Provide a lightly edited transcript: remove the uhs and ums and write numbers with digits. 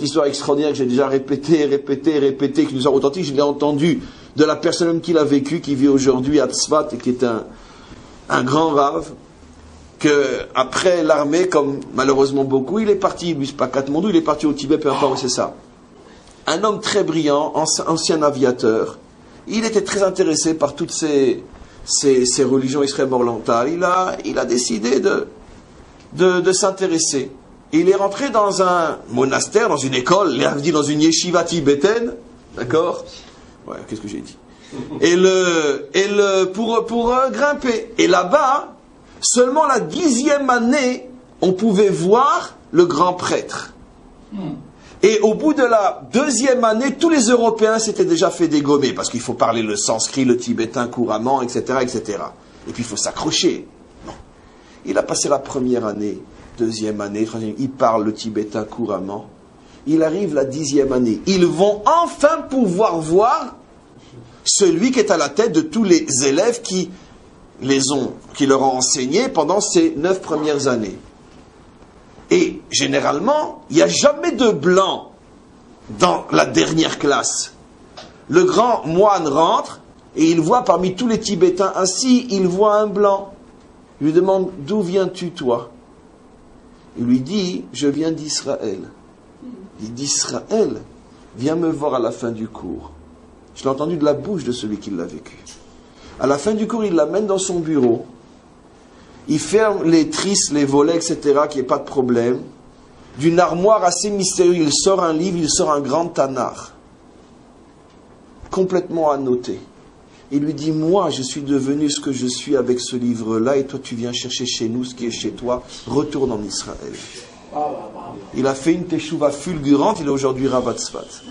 cette histoire extraordinaire que j'ai déjà répétée, qui nous a authentique, je l'ai entendue de la personne même qui l'a vécu, qui vit aujourd'hui à Tzfat et qui est un grand rave, que après l'armée, comme malheureusement beaucoup, il est parti, lui c'est pas Katmandou, il est parti au Tibet, peu importe où c'est ça. Un homme très brillant, ancien aviateur, il était très intéressé par toutes ces religions extrême-orientales. Il a décidé de s'intéresser. Il est rentré dans un monastère, dans une école, il a dit dans une yeshiva tibétaine, d'accord? Ouais, qu'est-ce que j'ai dit? Pour grimper. Et là-bas, seulement la 10e année, on pouvait voir le grand prêtre. Et au bout de la 2e année, tous les Européens s'étaient déjà fait dégommer, parce qu'il faut parler le sanskrit, le tibétain couramment, etc., etc. Et puis il faut s'accrocher. Non. Il a passé la 1re année, 2e année, 3e, il parle le tibétain couramment. Il arrive la 10e année. Ils vont enfin pouvoir voir celui qui est à la tête de tous les élèves qui leur ont enseigné pendant ces 9 premières années. Et généralement, il n'y a jamais de blanc dans la dernière classe. Le grand moine rentre et il voit parmi tous les Tibétains assis, il voit un blanc. Il lui demande, d'où viens-tu toi? Il lui dit, je viens d'Israël. Il dit, d'Israël, viens me voir à la fin du cours. Je l'ai entendu de la bouche de celui qui l'a vécu. À la fin du cours, il l'amène dans son bureau. Il ferme les trisses, les volets, etc., qu'il n'y ait pas de problème. D'une armoire assez mystérieuse, il sort un livre, il sort un grand Tanakh. Complètement annoté. Il lui dit, moi, je suis devenu ce que je suis avec ce livre-là, et toi, tu viens chercher chez nous ce qui est chez toi. Retourne en Israël. Il a fait une teshuva fulgurante, il est aujourd'hui Rav Tzfat.